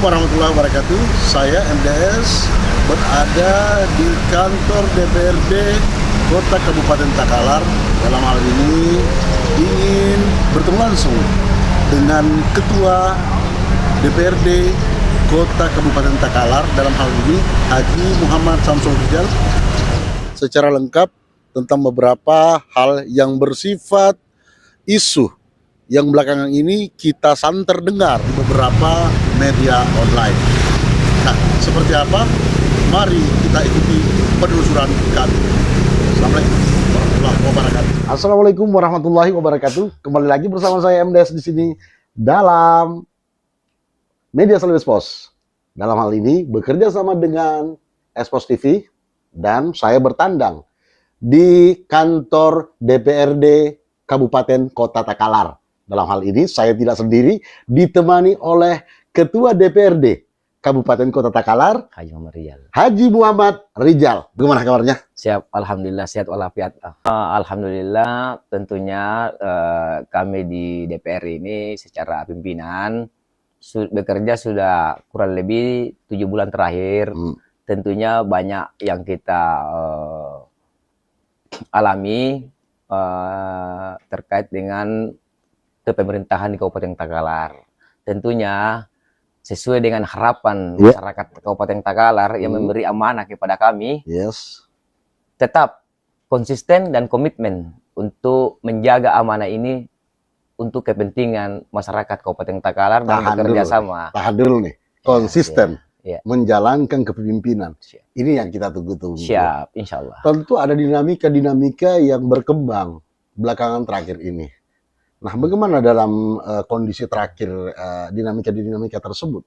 warahmatullahi wabarakatuh. Saya MDS berada di kantor DPRD Kota Kabupaten Takalar. Dalam hal ini ingin bertemu langsung dengan Ketua DPRD Kota Kabupaten Takalar, dalam hal ini Haji Muhammad Samsul Rijal, secara lengkap tentang beberapa hal yang bersifat isu yang belakangan ini kita santer dengar di beberapa media online. Nah, seperti apa? Mari kita ikuti penelusuran kami. Assalamualaikum warahmatullahi wabarakatuh. Kembali lagi bersama saya MDS di sini dalam Media Selebes Pos. Dalam hal ini bekerja sama dengan Espos TV dan saya bertandang di kantor DPRD Kabupaten Kota Takalar. Dalam hal ini saya tidak sendiri, ditemani oleh Ketua DPRD Kabupaten Kota Takalar, Haji Muhammad Rijal. Bagaimana kabarnya? Siap, alhamdulillah, sehat walafiat. Alhamdulillah, tentunya kami di DPR ini secara pimpinan bekerja sudah kurang lebih 7 bulan terakhir. Tentunya banyak yang kita alami terkait dengan kepemerintahan di Kabupaten Takalar. Tentunya sesuai dengan harapan masyarakat Kabupaten Takalar yang memberi amanah kepada kami, tetap konsisten dan komitmen untuk menjaga amanah ini untuk kepentingan masyarakat Kabupaten Takalar dan bekerja sama. Tahan dulu nih, konsisten menjalankan kepemimpinan. Ini yang kita tunggu-tunggu. Siap, insya Allah. Tentu ada dinamika-dinamika yang berkembang belakangan terakhir ini. Nah, bagaimana dalam kondisi terakhir dinamika-dinamika tersebut?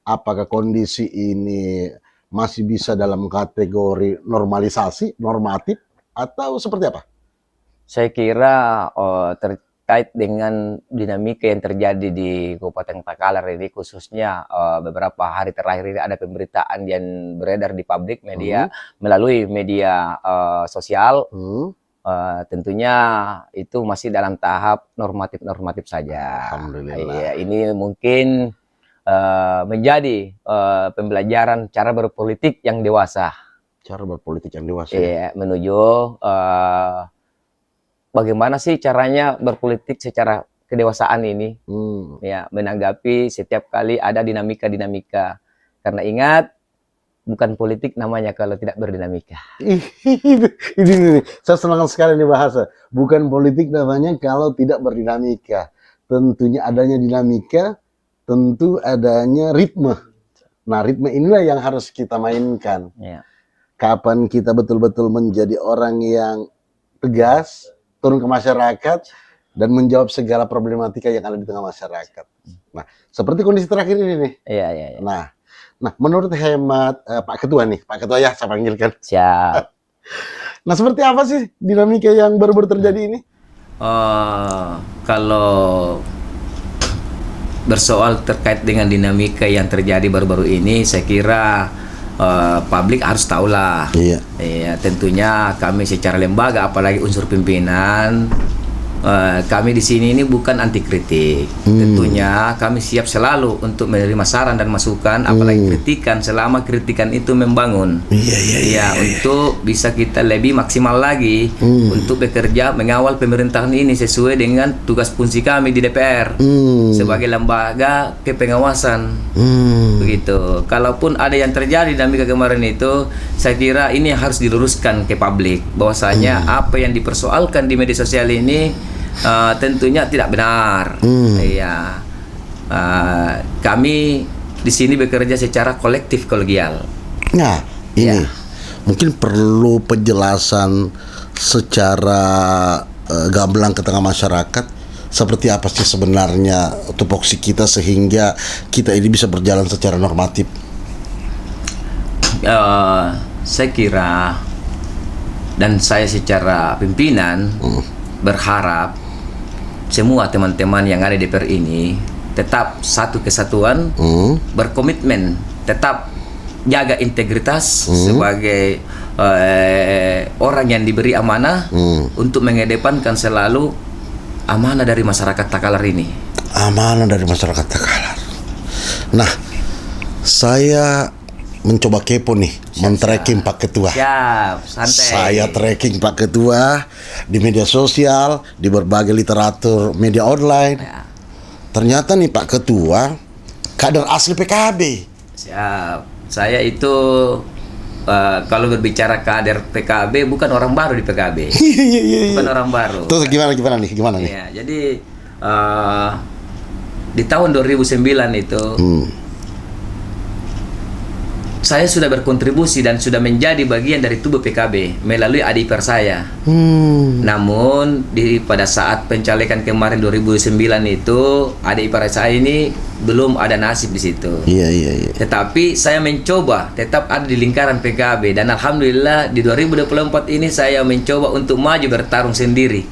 Apakah kondisi ini masih bisa dalam kategori normalisasi, normatif, atau seperti apa? Saya kira terkait dengan dinamika yang terjadi di Kabupaten Takalar ini, khususnya beberapa hari terakhir ini ada pemberitaan yang beredar di publik media melalui media sosial. Tentunya itu masih dalam tahap normatif saja. Alhamdulillah. Ya, ini mungkin menjadi pembelajaran cara berpolitik yang dewasa. Cara berpolitik yang dewasa. Ya, menuju bagaimana sih caranya berpolitik secara kedewasaan ini. Ya, menanggapi setiap kali ada dinamika-dinamika. Karena ingat, bukan politik namanya kalau tidak berdinamika. Ini saya senang sekali nih bahasa. Bukan politik namanya kalau tidak berdinamika. Tentunya adanya dinamika, tentu adanya ritme. Nah, ritme inilah yang harus kita mainkan. Kapan kita betul-betul menjadi orang yang tegas, turun ke masyarakat, dan menjawab segala problematika yang ada di tengah masyarakat. Nah, seperti kondisi terakhir ini nih. Iya. Nah, menurut hemat Pak Ketua nih, Pak Ketua ya saya panggilkan. Siap. Nah, seperti apa sih dinamika yang baru-baru terjadi ini? Kalau bersoal terkait dengan dinamika yang terjadi baru-baru ini, saya kira publik harus tahulah. Iya, tentunya kami secara lembaga, apalagi unsur pimpinan, kami di sini ini bukan anti kritik. Tentunya kami siap selalu untuk menerima saran dan masukan, apalagi kritikan selama kritikan itu membangun. Iya, untuk bisa kita lebih maksimal lagi untuk bekerja mengawal pemerintahan ini sesuai dengan tugas fungsi kami di DPR sebagai lembaga kepengawasan. Begitu. Kalaupun ada yang terjadi dinamika kemarin itu, saya kira ini harus diluruskan ke publik bahwasanya apa yang dipersoalkan di media sosial ini tentunya tidak benar. Iya. Kami di sini bekerja secara kolektif kolegial. Nah, ini mungkin perlu penjelasan secara gamblang ke tengah masyarakat. Seperti apa sih sebenarnya tupoksi kita sehingga kita ini bisa berjalan secara normatif? Saya kira dan saya secara pimpinan berharap semua teman-teman yang ada di DPR ini tetap satu kesatuan, berkomitmen, tetap jaga integritas sebagai orang yang diberi amanah untuk mengedepankan selalu amanah dari masyarakat Takalar ini. Amanah dari masyarakat Takalar. Nah, Saya mencoba kepo nih, men-tracking Pak Ketua. Siap, santai. Saya tracking Pak Ketua di media sosial, di berbagai literatur media online. Ya. Ternyata nih Pak Ketua kader asli PKB. Siap. Saya itu kalau berbicara kader PKB bukan orang baru di PKB. Bukan orang baru. Terus gimana nih? Ya, jadi di tahun 2009 itu saya sudah berkontribusi dan sudah menjadi bagian dari tubuh PKB melalui adik ipar saya. Namun pada saat pencalekan kemarin 2009 itu adik ipar saya ini belum ada nasib di situ. Iya. Tetapi saya mencoba tetap ada di lingkaran PKB dan alhamdulillah di 2024 ini saya mencoba untuk maju bertarung sendiri.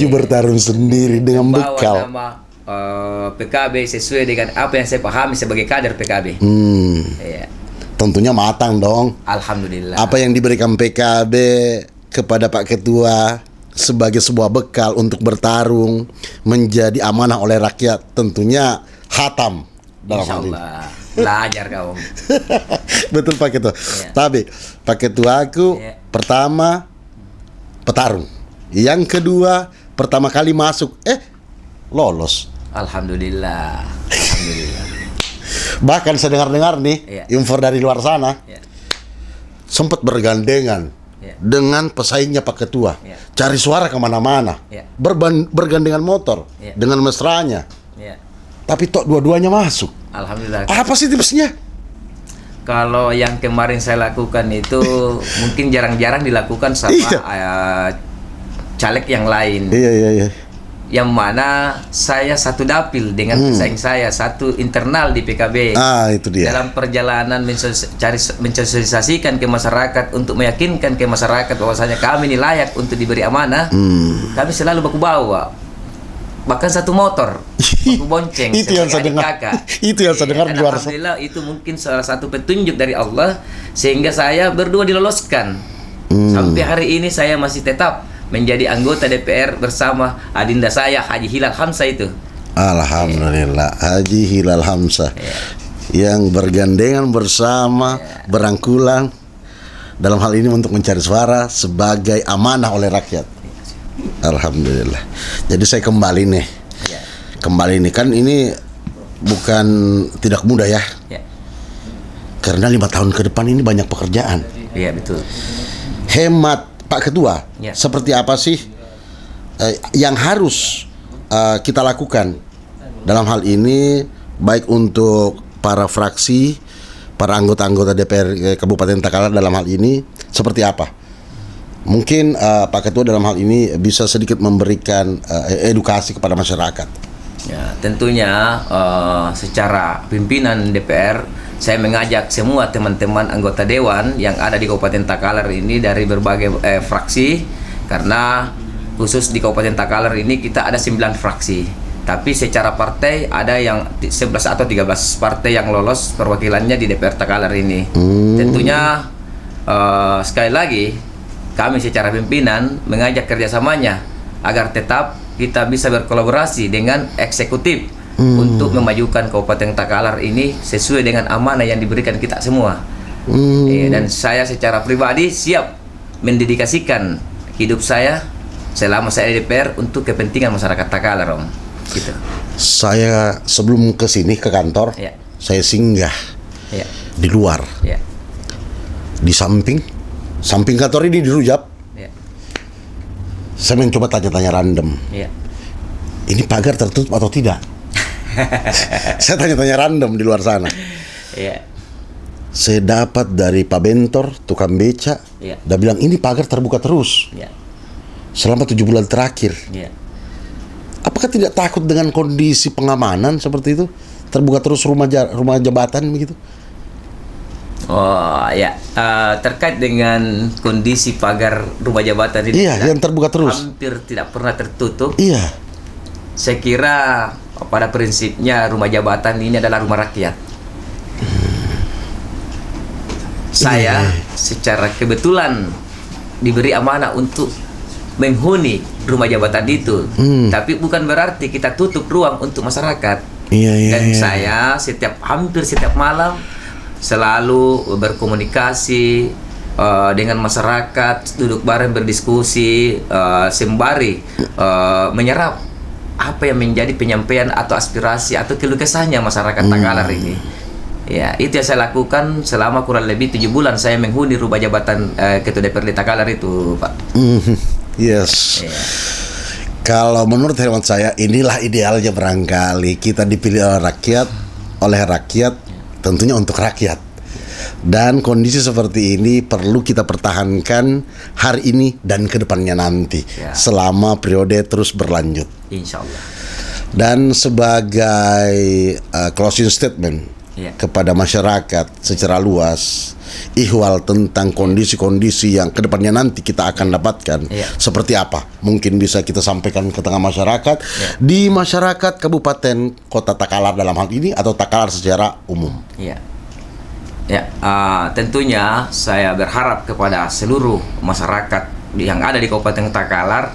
Bertarung sendiri dengan Bawa bekal. nama PKB sesuai dengan apa yang saya pahami sebagai kader PKB. Iya. Tentunya matang dong. Alhamdulillah. Apa yang diberikan PKB kepada Pak Ketua sebagai sebuah bekal untuk bertarung menjadi amanah oleh rakyat, tentunya hatam dalam hal ini. Insyaallah. Belajar kau. Betul Pak Ketua. Iya. Tapi Pak Ketua aku pertama petarung. Yang kedua pertama kali masuk lolos. Alhamdulillah. Bahkan saya dengar nih info dari luar sana sempat bergandengan dengan pesaingnya Pak Ketua, cari suara kemana-mana, bergandengan motor dengan mesranya, tapi tok dua-duanya masuk. Alhamdulillah. Apa sih tipsnya? Kalau yang kemarin saya lakukan itu mungkin jarang-jarang dilakukan sama caleg yang lain. Iya. Yang mana saya satu dapil dengan pesaing saya, satu internal di PKB. Itu dia. Dalam perjalanan mensosialisasikan ke masyarakat untuk meyakinkan ke masyarakat bahwasanya kami ini layak untuk diberi amanah. Kami selalu baku bawa bahkan satu motor, baku bonceng. Itu yang saya dengar. Itu yang saya dengar di luar sana. Alhamdulillah itu mungkin salah satu petunjuk dari Allah sehingga saya berdua diloloskan. Sampai hari ini saya masih tetap menjadi anggota DPR bersama adinda saya Haji Hilal Hamzah itu. Alhamdulillah, Haji Hilal Hamzah yang bergandengan bersama, berangkulan dalam hal ini untuk mencari suara sebagai amanah oleh rakyat. Alhamdulillah. Jadi saya kembali nih. Kembali nih kan ini bukan tidak mudah ya. Karena 5 tahun ke depan ini banyak pekerjaan. Iya betul. Hemat Pak Ketua, seperti apa sih yang harus kita lakukan dalam hal ini, baik untuk para fraksi, para anggota-anggota DPR Kabupaten Takalar dalam hal ini, seperti apa? Mungkin Pak Ketua dalam hal ini bisa sedikit memberikan edukasi kepada masyarakat. Ya, tentunya secara pimpinan DPR saya mengajak semua teman-teman anggota dewan yang ada di Kabupaten Takalar ini dari berbagai fraksi, karena khusus di Kabupaten Takalar ini kita ada 9 fraksi. Tapi secara partai ada yang 11 atau 13 partai yang lolos perwakilannya di DPR Takalar ini. Tentunya sekali lagi kami secara pimpinan mengajak kerjasamanya agar tetap kita bisa berkolaborasi dengan eksekutif untuk memajukan Kabupaten Takalar ini sesuai dengan amanah yang diberikan kita semua. Dan saya secara pribadi siap mendedikasikan hidup saya selama saya di DPR untuk kepentingan masyarakat Takalar, Om. Gitu. Saya sebelum ke sini ke kantor, saya singgah di luar, di samping kantor ini di Rujab. Saya mencoba tanya-tanya random. Ini pagar tertutup atau tidak? Saya tanya-tanya random di luar sana. Saya dapat dari Pak Bentor, tukang beca, dia bilang ini pagar terbuka terus selama 7 bulan terakhir. Apakah tidak takut dengan kondisi pengamanan seperti itu? Terbuka terus rumah jabatan begitu? Terkait dengan kondisi pagar rumah jabatan ini, yang terbuka terus, hampir tidak pernah tertutup. Saya kira pada prinsipnya rumah jabatan ini adalah rumah rakyat. Saya secara kebetulan diberi amanah untuk menghuni rumah jabatan itu, tapi bukan berarti kita tutup ruang untuk masyarakat. Dan saya hampir setiap malam selalu berkomunikasi dengan masyarakat, duduk bareng berdiskusi sembari menyerap apa yang menjadi penyampaian atau aspirasi atau keluh kesahnya masyarakat Takalar ini. Ya, itu yang saya lakukan selama kurang lebih 7 bulan saya menghuni rubah jabatan Ketua DPRD Takalar itu, Pak. Yes. Kalau menurut hemat saya, inilah idealnya barangkali kita dipilih oleh rakyat, tentunya untuk rakyat. Dan kondisi seperti ini perlu kita pertahankan hari ini dan kedepannya nanti, selama periode terus berlanjut. Insya Allah. Dan sebagai closing statement kepada masyarakat secara luas, ihwal tentang kondisi-kondisi yang kedepannya nanti kita akan dapatkan seperti apa, mungkin bisa kita sampaikan ke tengah masyarakat, di masyarakat Kabupaten Kota Takalar dalam hal ini atau Takalar secara umum. Tentunya saya berharap kepada seluruh masyarakat yang ada di Kabupaten Takalar,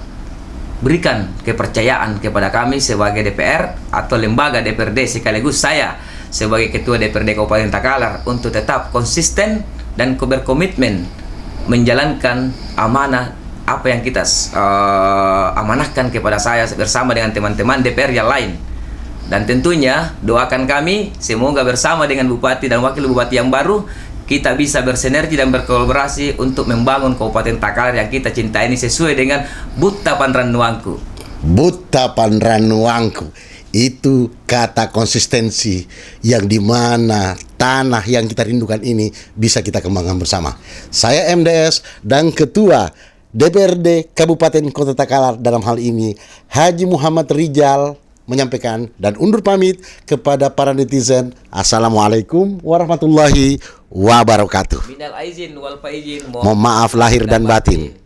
berikan kepercayaan kepada kami sebagai DPR atau lembaga DPRD, sekaligus saya sebagai Ketua DPRD Kabupaten Takalar, untuk tetap konsisten dan berkomitmen menjalankan amanah apa yang kita amanahkan kepada saya bersama dengan teman-teman DPR yang lain. Dan tentunya doakan kami semoga bersama dengan Bupati dan Wakil Bupati yang baru kita bisa bersinergi dan berkolaborasi untuk membangun Kabupaten Takalar yang kita cintai ini sesuai dengan Buta Panranuangku. Buta Panranuangku, itu kata konsistensi yang dimana tanah yang kita rindukan ini bisa kita kembangkan bersama. Saya MDS dan Ketua DPRD Kabupaten Kota Takalar dalam hal ini Haji Muhammad Rijal menyampaikan dan undur pamit kepada para netizen. Assalamualaikum warahmatullahi wabarakatuh. Minal aizin wal faizin. Mohon maaf lahir dan batin.